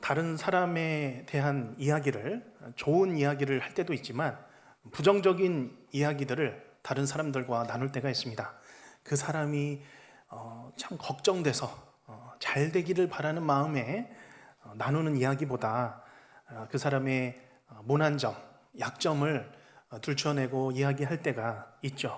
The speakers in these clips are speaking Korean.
다른 사람에 대한 이야기를, 좋은 이야기를 할 때도 있지만 부정적인 이야기들을 다른 사람들과 나눌 때가 있습니다. 그 사람이 참 걱정돼서 잘 되기를 바라는 마음에 나누는 이야기보다 그 사람의 모난 점, 약점을 들춰내고 이야기할 때가 있죠.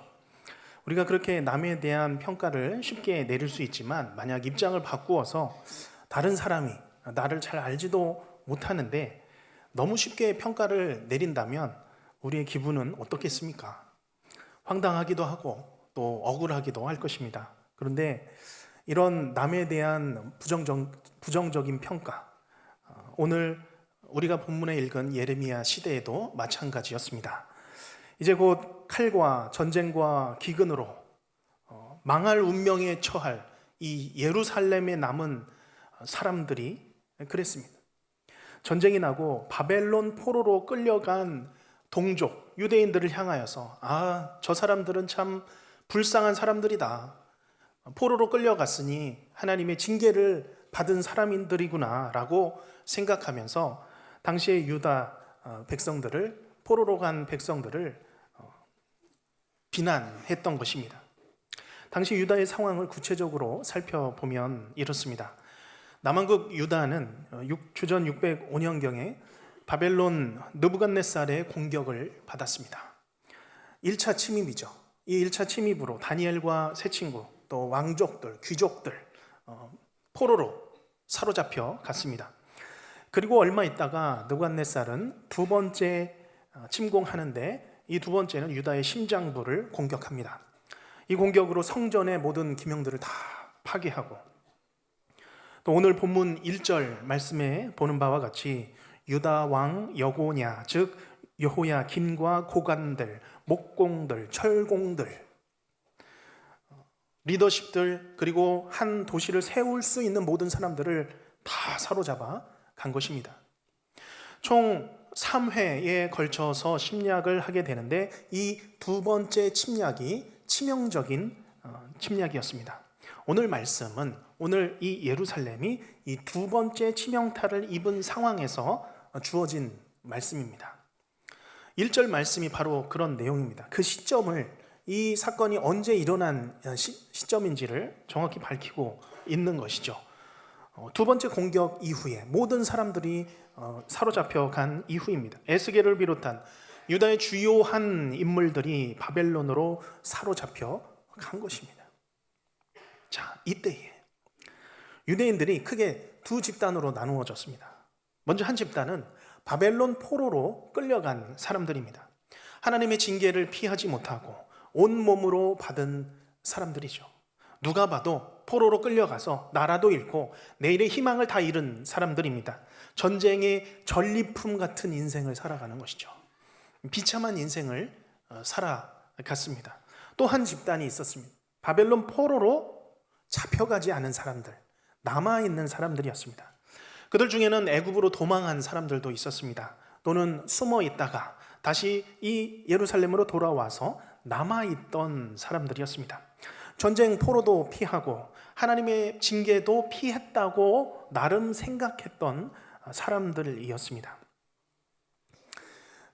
우리가 그렇게 남에 대한 평가를 쉽게 내릴 수 있지만, 만약 입장을 바꾸어서 다른 사람이 나를 잘 알지도 못하는데 너무 쉽게 평가를 내린다면 우리의 기분은 어떻겠습니까? 황당하기도 하고 또 억울하기도 할 것입니다. 그런데 이런 남에 대한 부정적인 평가, 오늘 우리가 본문에 읽은 예레미야 시대에도 마찬가지였습니다. 이제 곧 칼과 전쟁과 기근으로 망할 운명에 처할 이 예루살렘에 남은 사람들이 그랬습니다. 전쟁이 나고 바벨론 포로로 끌려간 동족 유대인들을 향하여서 저 사람들은 참 불쌍한 사람들이다, 포로로 끌려갔으니 하나님의 징계를 받은 사람들이구나 라고 생각하면서 당시의 유다 백성들을, 포로로 간 백성들을 비난했던 것입니다. 당시 유다의 상황을 구체적으로 살펴보면 이렇습니다. 남왕국 유다는 주전 605년경에 바벨론 느부갓네살의 공격을 받았습니다. 1차 침입이죠. 이 1차 침입으로 다니엘과 세 친구, 또 왕족들, 귀족들 포로로 사로잡혀 갔습니다. 그리고 얼마 있다가 느부갓네살은 두 번째 침공하는데, 이 두 번째는 유다의 심장부를 공격합니다. 이 공격으로 성전의 모든 기명들을 다 파괴하고, 또 오늘 본문 1절 말씀에 보는 바와 같이 유다 왕 여고냐, 즉 여호야김과 고관들, 목공들, 철공들, 리더십들, 그리고 한 도시를 세울 수 있는 모든 사람들을 다 사로잡아 간 것입니다. 총 3회에 걸쳐서 침략을 하게 되는데, 이 두 번째 침략이 치명적인 침략이었습니다. 오늘 말씀은 오늘 이 예루살렘이 이 두 번째 치명타를 입은 상황에서 주어진 말씀입니다. 1절 말씀이 바로 그런 내용입니다. 그 시점을, 이 사건이 언제 일어난 시점인지를 정확히 밝히고 있는 것이죠. 두 번째 공격 이후에 모든 사람들이 사로잡혀 간 이후입니다. 에스겔을 비롯한 유다의 주요한 인물들이 바벨론으로 사로잡혀 간 것입니다. 자, 이때에 유대인들이 크게 두 집단으로 나누어졌습니다. 먼저 한 집단은 바벨론 포로로 끌려간 사람들입니다. 하나님의 징계를 피하지 못하고 온몸으로 받은 사람들이죠. 누가 봐도 포로로 끌려가서 나라도 잃고 내일의 희망을 다 잃은 사람들입니다. 전쟁의 전리품 같은 인생을 살아가는 것이죠. 비참한 인생을 살아갔습니다. 또 한 집단이 있었습니다. 바벨론 포로로 잡혀가지 않은 사람들, 남아있는 사람들이었습니다. 그들 중에는 애굽으로 도망한 사람들도 있었습니다. 또는 숨어 있다가 다시 이 예루살렘으로 돌아와서 남아있던 사람들이었습니다. 전쟁 포로도 피하고 하나님의 징계도 피했다고 나름 생각했던 사람들이었습니다.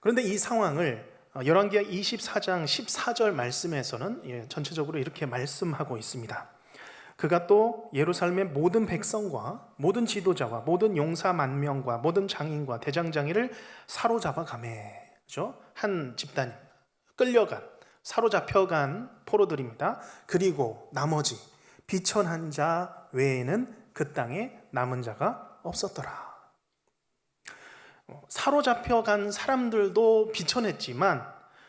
그런데 이 상황을 열왕기하 24장 14절 말씀에서는 전체적으로 이렇게 말씀하고 있습니다. 그가 또 예루살렘의 모든 백성과 모든 지도자와 모든 용사 만명과 모든 장인과 대장장이를 사로잡아 가매. 그렇죠? 한 집단, 끌려간, 사로잡혀간 포로들입니다. 그리고 나머지 비천한 자 외에는 그 땅에 남은 자가 없었더라. 사로잡혀간 사람들도 비천했지만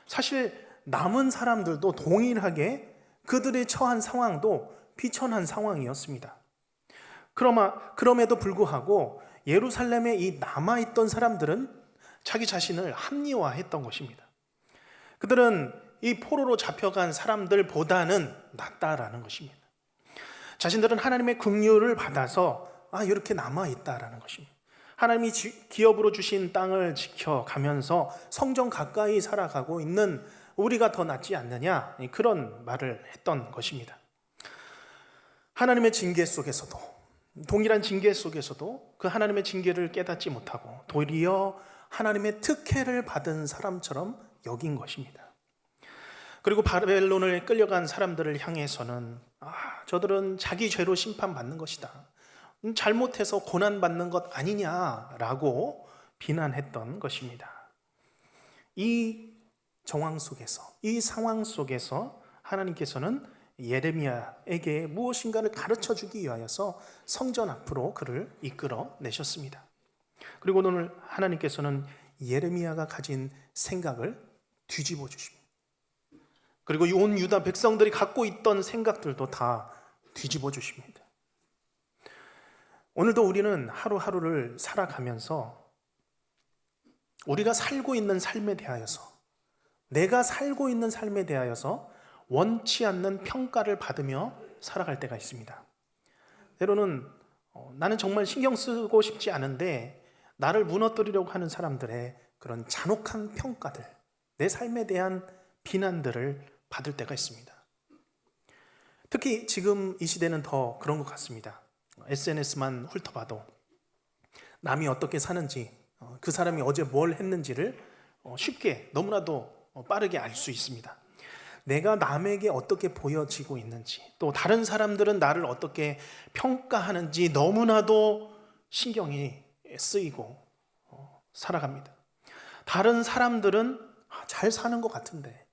사실 남은 사람들도 동일하게 그들의 처한 상황도 비천한 상황이었습니다. 그럼에도 불구하고 예루살렘에 이 남아있던 사람들은 자기 자신을 합리화했던 것입니다. 그들은 이 포로로 잡혀간 사람들보다는 낫다라는 것입니다. 자신들은 하나님의 긍휼을 받아서 이렇게 남아있다라는 것입니다. 하나님이 기업으로 주신 땅을 지켜가면서 성전 가까이 살아가고 있는 우리가 더 낫지 않느냐, 그런 말을 했던 것입니다. 하나님의 징계 속에서도 동일한 징계 속에서도 그 하나님의 징계를 깨닫지 못하고 도리어 하나님의 특혜를 받은 사람처럼 여긴 것입니다. 그리고 바벨론을 끌려간 사람들을 향해서는 저들은 자기 죄로 심판받는 것이다, 잘못해서 고난받는 것 아니냐라고 비난했던 것입니다. 이 정황 속에서, 이 상황 속에서 하나님께서는 예레미야에게 무엇인가를 가르쳐 주기 위하여서 성전 앞으로 그를 이끌어 내셨습니다. 그리고 오늘 하나님께서는 예레미야가 가진 생각을 뒤집어 주십니다. 그리고 온 유다 백성들이 갖고 있던 생각들도 다 뒤집어 주십니다. 오늘도 우리는 하루하루를 살아가면서 우리가 살고 있는 삶에 대하여서, 내가 살고 있는 삶에 대하여서 원치 않는 평가를 받으며 살아갈 때가 있습니다. 때로는 나는 정말 신경 쓰고 싶지 않은데 나를 무너뜨리려고 하는 사람들의 그런 잔혹한 평가들, 내 삶에 대한 비난들을 받을 때가 있습니다. 특히 지금 이 시대는 더 그런 것 같습니다. SNS만 훑어봐도 남이 어떻게 사는지, 그 사람이 어제 뭘 했는지를 쉽게, 너무나도 빠르게 알 수 있습니다. 내가 남에게 어떻게 보여지고 있는지, 또 다른 사람들은 나를 어떻게 평가하는지 너무나도 신경이 쓰이고 살아갑니다. 다른 사람들은 잘 사는 것 같은데,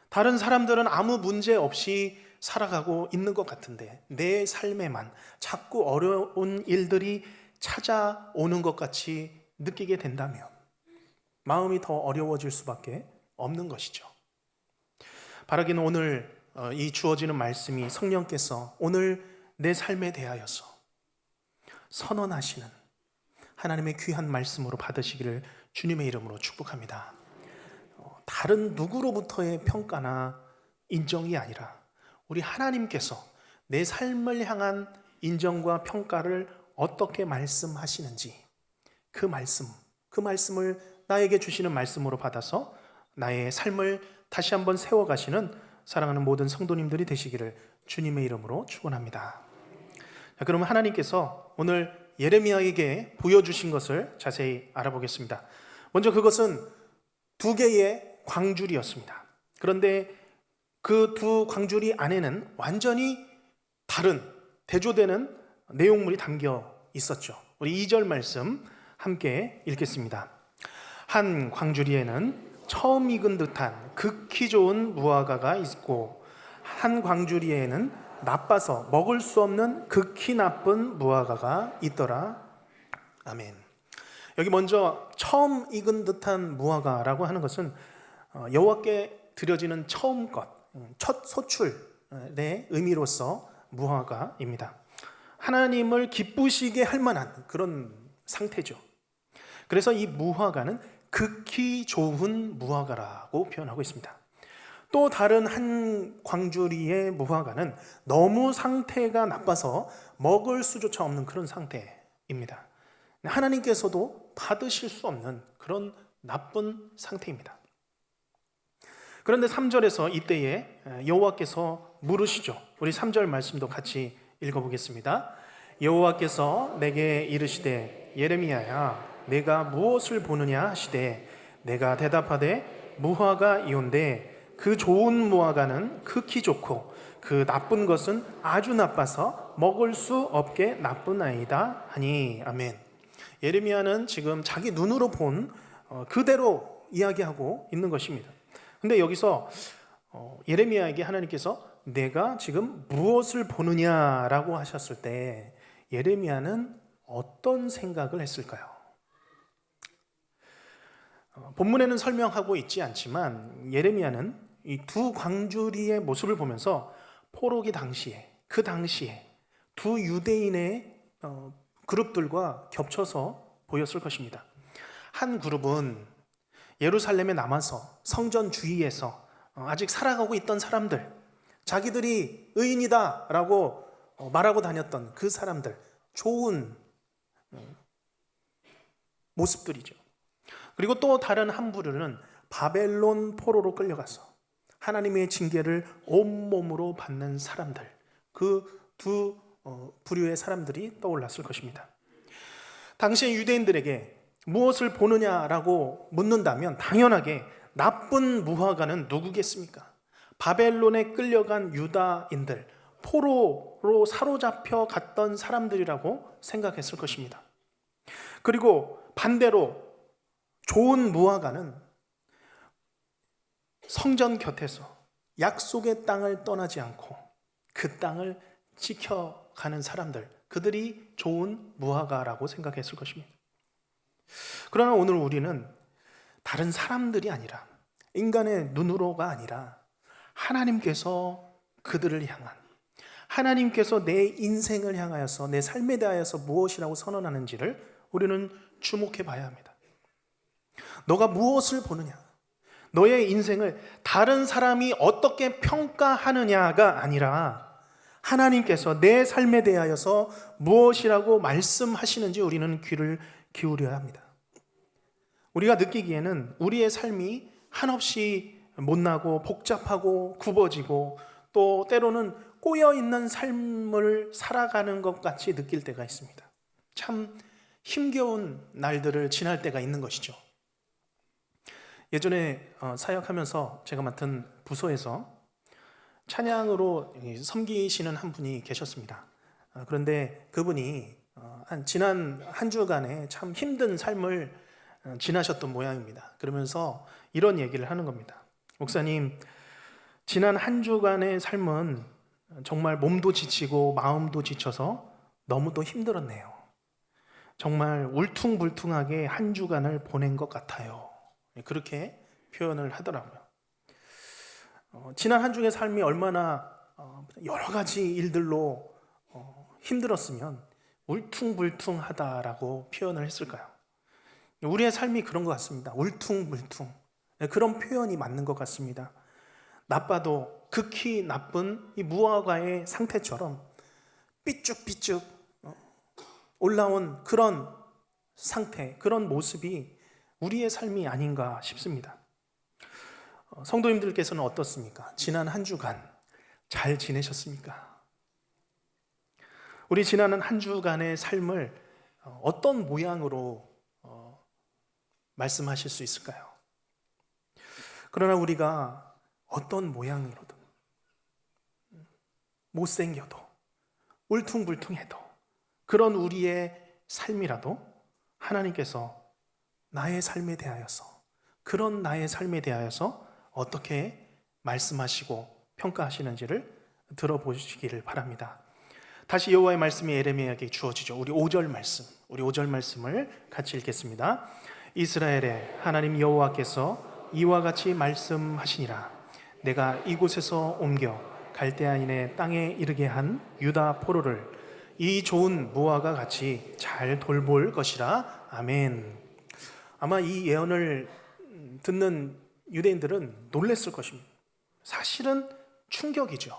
다른 사람들은 아무 문제 없이 살아가고 있는 것 같은데 내 삶에만 자꾸 어려운 일들이 찾아오는 것 같이 느끼게 된다면 마음이 더 어려워질 수밖에 없는 것이죠. 바라기는 오늘 이 주어지는 말씀이 성령께서 오늘 내 삶에 대하여서 선언하시는 하나님의 귀한 말씀으로 받으시기를 주님의 이름으로 축복합니다. 다른 누구로부터의 평가나 인정이 아니라 우리 하나님께서 내 삶을 향한 인정과 평가를 어떻게 말씀하시는지 그 말씀을 나에게 주시는 말씀으로 받아서 나의 삶을 다시 한번 세워가시는 사랑하는 모든 성도님들이 되시기를 주님의 이름으로 축원합니다. 그러면 하나님께서 오늘 예레미야에게 보여주신 것을 자세히 알아보겠습니다. 먼저 그것은 두 개의 광줄이었습니다. 그런데 그 두 광줄이 안에는 완전히 다른 대조되는 내용물이 담겨 있었죠. 우리 2절 말씀 함께 읽겠습니다. 한 광주리에는 처음 익은 듯한 극히 좋은 무화과가 있고 한 광주리에는 나빠서 먹을 수 없는 극히 나쁜 무화과가 있더라. 아멘. 여기 먼저 처음 익은 듯한 무화과라고 하는 것은 여호와께 드려지는 처음 것, 첫 소출의 의미로서 무화과입니다. 하나님을 기쁘시게 할 만한 그런 상태죠. 그래서 이 무화과는 극히 좋은 무화과라고 표현하고 있습니다. 또 다른 한 광주리의 무화과는 너무 상태가 나빠서 먹을 수조차 없는 그런 상태입니다. 하나님께서도 받으실 수 없는 그런 나쁜 상태입니다. 그런데 3절에서 이때에 여호와께서 물으시죠. 우리 3절 말씀도 같이 읽어보겠습니다. 여호와께서 내게 이르시되 예레미야야 내가 무엇을 보느냐 하시되 내가 대답하되 무화과 이온데 그 좋은 무화과는 극히 좋고 그 나쁜 것은 아주 나빠서 먹을 수 없게 나쁘나이다 하니. 아멘. 예레미야는 지금 자기 눈으로 본 그대로 이야기하고 있는 것입니다. 근데 여기서 예레미야에게 하나님께서 내가 지금 무엇을 보느냐라고 하셨을 때 예레미야는 어떤 생각을 했을까요? 본문에는 설명하고 있지 않지만 예레미야는 이 두 광주리의 모습을 보면서 포로기 당시에, 그 당시에 두 유대인의 그룹들과 겹쳐서 보였을 것입니다. 한 그룹은 예루살렘에 남아서 성전 주위에서 아직 살아가고 있던 사람들, 자기들이 의인이다 라고 말하고 다녔던 그 사람들, 좋은 모습들이죠. 그리고 또 다른 한 부류는 바벨론 포로로 끌려가서 하나님의 징계를 온몸으로 받는 사람들, 그 두 부류의 사람들이 떠올랐을 것입니다. 당시 유대인들에게 무엇을 보느냐라고 묻는다면 당연하게 나쁜 무화과는 누구겠습니까? 바벨론에 끌려간 유다인들, 포로로 사로잡혀 갔던 사람들이라고 생각했을 것입니다. 그리고 반대로 좋은 무화과는 성전 곁에서 약속의 땅을 떠나지 않고 그 땅을 지켜가는 사람들, 그들이 좋은 무화과라고 생각했을 것입니다. 그러나 오늘 우리는 다른 사람들이 아니라, 인간의 눈으로가 아니라 하나님께서 그들을 향한, 하나님께서 내 인생을 향하여서, 내 삶에 대하여서 무엇이라고 선언하는지를 우리는 주목해 봐야 합니다. 너가 무엇을 보느냐, 너의 인생을 다른 사람이 어떻게 평가하느냐가 아니라 하나님께서 내 삶에 대하여서 무엇이라고 말씀하시는지 우리는 귀를 기울여야 합니다. 우리가 느끼기에는 우리의 삶이 한없이 못나고 복잡하고 굽어지고 또 때로는 꼬여있는 삶을 살아가는 것 같이 느낄 때가 있습니다. 참 힘겨운 날들을 지날 때가 있는 것이죠. 예전에 사역하면서 제가 맡은 부서에서 찬양으로 섬기시는 한 분이 계셨습니다. 그런데 그분이 지난 한 주간에 참 힘든 삶을 지나셨던 모양입니다. 그러면서 이런 얘기를 하는 겁니다. 목사님, 지난 한 주간의 삶은 정말 몸도 지치고 마음도 지쳐서 너무도 힘들었네요. 정말 울퉁불퉁하게 한 주간을 보낸 것 같아요. 그렇게 표현을 하더라고요. 지난 한 주의 삶이 얼마나 여러 가지 일들로 힘들었으면 울퉁불퉁하다라고 표현을 했을까요? 우리의 삶이 그런 것 같습니다. 울퉁불퉁. 그런 표현이 맞는 것 같습니다. 나빠도 극히 나쁜 이 무화과의 상태처럼 삐쭉삐쭉 올라온 그런 상태, 그런 모습이 우리의 삶이 아닌가 싶습니다. 성도님들께서는 어떻습니까? 지난 한 주간 잘 지내셨습니까? 우리 지난 한 주간의 삶을 어떤 모양으로 말씀하실 수 있을까요? 그러나 우리가 어떤 모양으로든 못생겨도 울퉁불퉁해도 그런 우리의 삶이라도 하나님께서 나의 삶에 대하여서, 그런 나의 삶에 대하여서 어떻게 말씀하시고 평가하시는지를 들어보시기를 바랍니다. 다시 여호와의 말씀이 에레미야에게 주어지죠. 우리 5절 말씀을 같이 읽겠습니다. 이스라엘의 하나님 여호와께서 이와 같이 말씀하시니라. 내가 이곳에서 옮겨 갈대아인의 땅에 이르게 한 유다 포로를 이 좋은 무화과 같이 잘 돌볼 것이라. 아멘. 아마 이 예언을 듣는 유대인들은 놀랐을 것입니다. 사실은 충격이죠.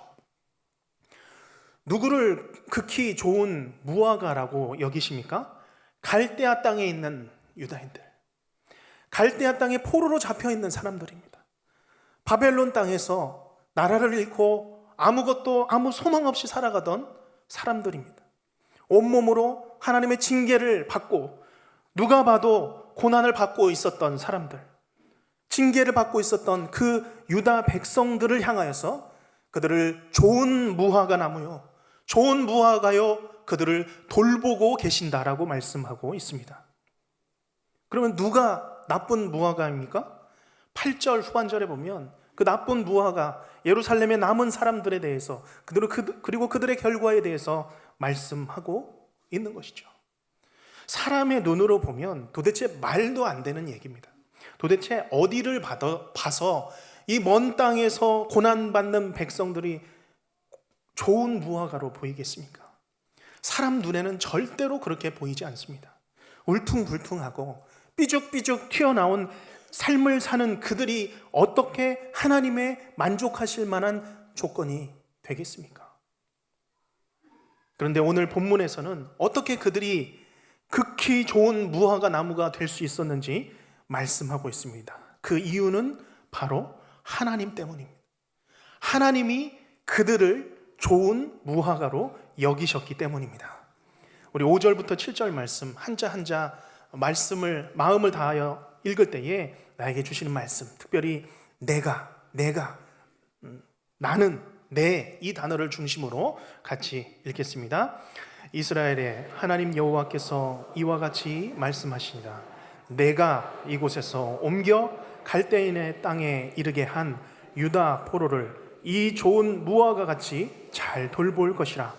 누구를 극히 좋은 무화과라고 여기십니까? 갈대아 땅에 있는 유다인들, 갈대아 땅에 포로로 잡혀 있는 사람들입니다. 바벨론 땅에서 나라를 잃고 아무 소망 없이 살아가던 사람들입니다. 온몸으로 하나님의 징계를 받고 누가 봐도 고난을 받고 있었던 사람들, 징계를 받고 있었던 그 유다 백성들을 향하여서 그들을 좋은 무화과 나무요, 좋은 무화과요, 그들을 돌보고 계신다라고 말씀하고 있습니다. 그러면 누가 나쁜 무화과입니까? 8절 후반절에 보면 그 나쁜 무화과, 예루살렘에 남은 사람들에 대해서 그리고 그들의 결과에 대해서 말씀하고 있는 것이죠. 사람의 눈으로 보면 도대체 말도 안 되는 얘기입니다. 도대체 어디를 봐서 이 먼 땅에서 고난받는 백성들이 좋은 무화과로 보이겠습니까? 사람 눈에는 절대로 그렇게 보이지 않습니다. 울퉁불퉁하고 삐죽삐죽 튀어나온 삶을 사는 그들이 어떻게 하나님의 만족하실 만한 조건이 되겠습니까? 그런데 오늘 본문에서는 어떻게 그들이 극히 좋은 무화과 나무가 될 수 있었는지 말씀하고 있습니다. 그 이유는 바로 하나님 때문입니다. 하나님이 그들을 좋은 무화과로 여기셨기 때문입니다. 우리 5절부터 7절 말씀 한자 한자 말씀을 마음을 다하여 읽을 때에 나에게 주시는 말씀, 특별히 내가, 나는, 내 이 단어를 중심으로 같이 읽겠습니다. 이스라엘의 하나님 여호와께서 이와 같이 말씀하시니라. 내가 이곳에서 옮겨 갈대인의 땅에 이르게 한 유다 포로를 이 좋은 무화과 같이 잘 돌볼 것이라.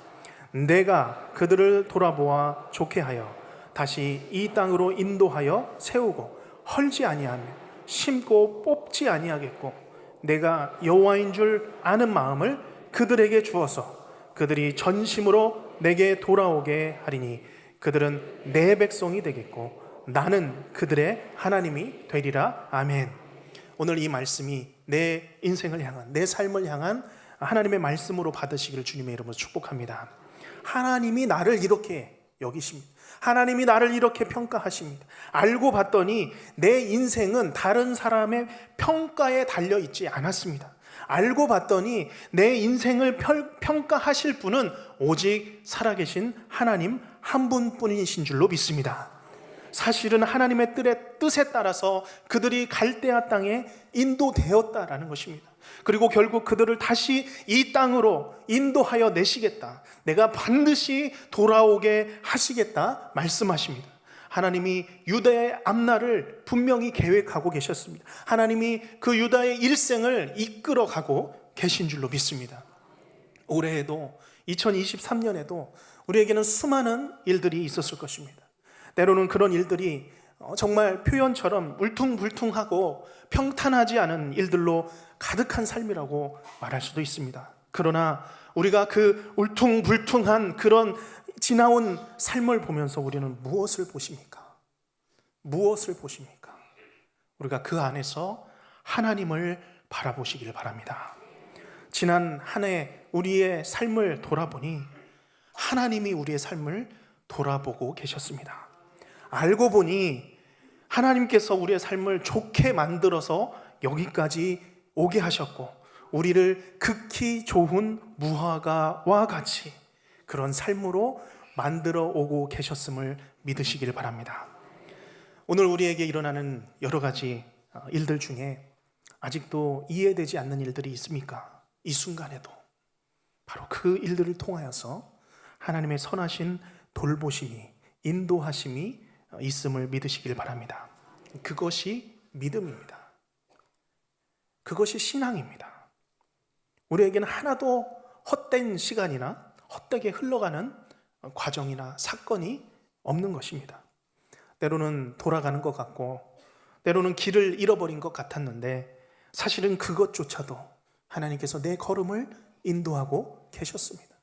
내가 그들을 돌아보아 좋게 하여 다시 이 땅으로 인도하여 세우고 헐지 아니하며 심고 뽑지 아니하겠고, 내가 여호와인 줄 아는 마음을 그들에게 주어서 그들이 전심으로 내게 돌아오게 하리니 그들은 내 백성이 되겠고 나는 그들의 하나님이 되리라. 아멘. 오늘 이 말씀이 내 인생을 향한, 내 삶을 향한 하나님의 말씀으로 받으시기를 주님의 이름으로 축복합니다. 하나님이 나를 이렇게 여기십니다. 하나님이 나를 이렇게 평가하십니다. 알고 봤더니 내 인생은 다른 사람의 평가에 달려있지 않았습니다. 알고 봤더니 내 인생을 평가하실 분은 오직 살아계신 하나님 한 분뿐이신 줄로 믿습니다. 사실은 하나님의 뜻에 따라서 그들이 갈대아 땅에 인도되었다라는 것입니다. 그리고 결국 그들을 다시 이 땅으로 인도하여 내시겠다, 내가 반드시 돌아오게 하시겠다 말씀하십니다. 하나님이 유다의 앞날을 분명히 계획하고 계셨습니다. 하나님이 그 유다의 일생을 이끌어가고 계신 줄로 믿습니다. 올해에도 2023년에도 우리에게는 수많은 일들이 있었을 것입니다. 때로는 그런 일들이 정말 표현처럼 울퉁불퉁하고 평탄하지 않은 일들로 가득한 삶이라고 말할 수도 있습니다. 그러나 우리가 그 울퉁불퉁한 그런 지나온 삶을 보면서 우리는 무엇을 보십니까? 무엇을 보십니까? 우리가 그 안에서 하나님을 바라보시길 바랍니다. 지난 한 해 우리의 삶을 돌아보니 하나님이 우리의 삶을 돌아보고 계셨습니다. 알고 보니 하나님께서 우리의 삶을 좋게 만들어서 여기까지 오게 하셨고, 우리를 극히 좋은 무화과와 같이 그런 삶으로 만들어 오고 계셨음을 믿으시길 바랍니다. 오늘 우리에게 일어나는 여러 가지 일들 중에 아직도 이해되지 않는 일들이 있습니까? 이 순간에도 바로 그 일들을 통하여서 하나님의 선하신 돌보심이, 인도하심이 있음을 믿으시길 바랍니다. 그것이 믿음입니다. 그것이 신앙입니다. 우리에게는 하나도 헛된 시간이나 헛되게 흘러가는 과정이나 사건이 없는 것입니다. 때로는 돌아가는 것 같고, 때로는 길을 잃어버린 것 같았는데 사실은 그것조차도 하나님께서 내 걸음을 인도하고 계셨습니다.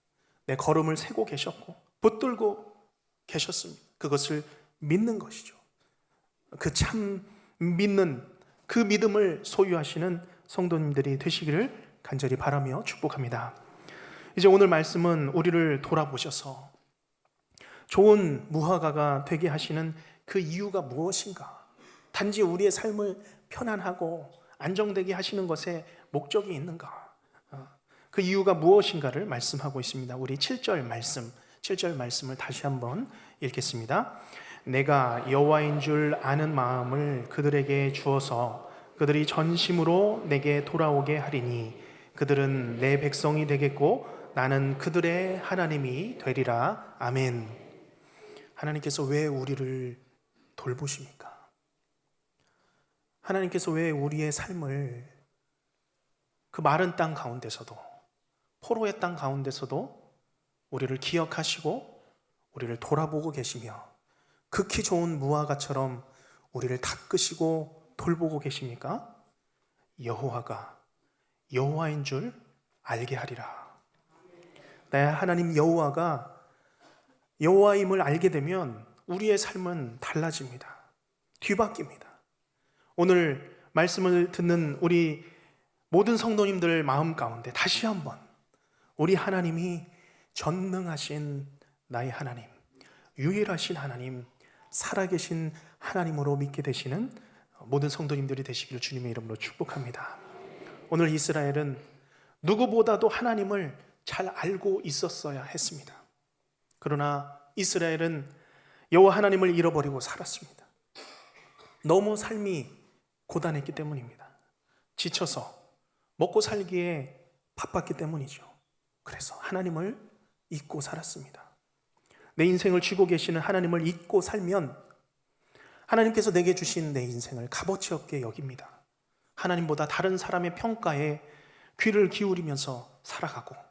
내 걸음을 세고 계셨고 붙들고 계셨습니다. 그것을 믿는 것이죠. 그 참 믿는 그 믿음을 소유하시는 성도님들이 되시기를 간절히 바라며 축복합니다. 이제 오늘 말씀은 우리를 돌아보셔서 좋은 무화과가 되게 하시는 그 이유가 무엇인가? 단지 우리의 삶을 편안하고 안정되게 하시는 것에 목적이 있는가? 그 이유가 무엇인가를 말씀하고 있습니다. 우리 7절 말씀을 다시 한번 읽겠습니다. 내가 여호와인 줄 아는 마음을 그들에게 주어서 그들이 전심으로 내게 돌아오게 하리니 그들은 내 백성이 되겠고 나는 그들의 하나님이 되리라. 아멘. 하나님께서 왜 우리를 돌보십니까? 하나님께서 왜 우리의 삶을 그 마른 땅 가운데서도, 포로의 땅 가운데서도 우리를 기억하시고 우리를 돌아보고 계시며 극히 좋은 무화과처럼 우리를 닦으시고 돌보고 계십니까? 여호와가 여호와인 줄 알게 하리라. 내 하나님 여호와가 여호와임을 알게 되면 우리의 삶은 달라집니다. 뒤바뀝니다. 오늘 말씀을 듣는 우리 모든 성도님들 마음 가운데 다시 한번 우리 하나님이 전능하신 나의 하나님, 유일하신 하나님, 살아계신 하나님으로 믿게 되시는 모든 성도님들이 되시기를 주님의 이름으로 축복합니다. 오늘 이스라엘은 누구보다도 하나님을 잘 알고 있었어야 했습니다. 그러나 이스라엘은 여호와 하나님을 잃어버리고 살았습니다. 너무 삶이 고단했기 때문입니다. 지쳐서 먹고 살기에 바빴기 때문이죠. 그래서 하나님을 잊고 살았습니다. 내 인생을 쥐고 계시는 하나님을 잊고 살면 하나님께서 내게 주신 내 인생을 값어치 없게 여깁니다. 하나님보다 다른 사람의 평가에 귀를 기울이면서 살아가고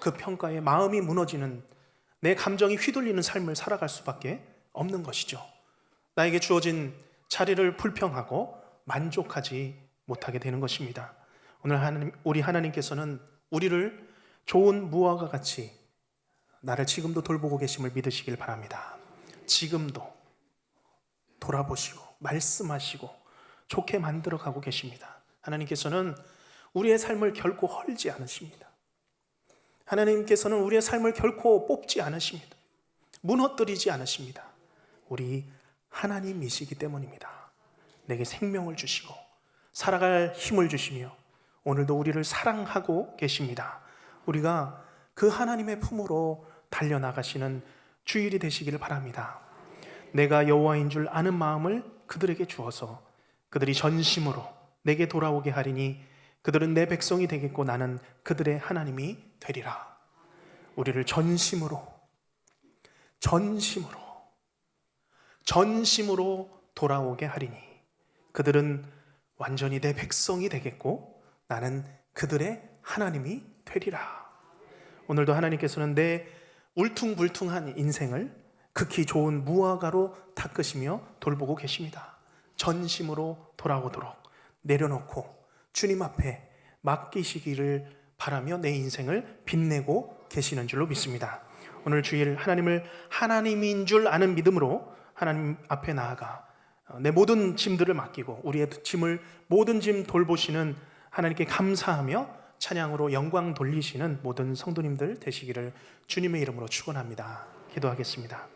그 평가에 마음이 무너지는, 내 감정이 휘둘리는 삶을 살아갈 수밖에 없는 것이죠. 나에게 주어진 자리를 불평하고 만족하지 못하게 되는 것입니다. 오늘 우리 하나님께서는 우리를 좋은 무화과 같이 나를 지금도 돌보고 계심을 믿으시길 바랍니다. 지금도 돌아보시고 말씀하시고 좋게 만들어가고 계십니다. 하나님께서는 우리의 삶을 결코 헐지 않으십니다. 하나님께서는 우리의 삶을 결코 뽑지 않으십니다. 무너뜨리지 않으십니다. 우리 하나님이시기 때문입니다. 내게 생명을 주시고 살아갈 힘을 주시며 오늘도 우리를 사랑하고 계십니다. 우리가 그 하나님의 품으로 달려나가시는 주일이 되시기를 바랍니다. 내가 여호와인 줄 아는 마음을 그들에게 주어서 그들이 전심으로 내게 돌아오게 하리니 그들은 내 백성이 되겠고 나는 그들의 하나님이 되리라. 우리를 전심으로 돌아오게 하리니 그들은 완전히 내 백성이 되겠고 나는 그들의 하나님이 되리라. 오늘도 하나님께서는 내 울퉁불퉁한 인생을 극히 좋은 무화과로 닦으시며 돌보고 계십니다. 전심으로 돌아오도록 내려놓고 주님 앞에 맡기시기를 바라며 내 인생을 빛내고 계시는 줄로 믿습니다. 오늘 주일 하나님을 하나님인 줄 아는 믿음으로 하나님 앞에 나아가 내 모든 짐들을 맡기고 우리의 짐을 모든 짐 돌보시는 하나님께 감사하며 찬양으로 영광 돌리시는 모든 성도님들 되시기를 주님의 이름으로 축원합니다. 기도하겠습니다.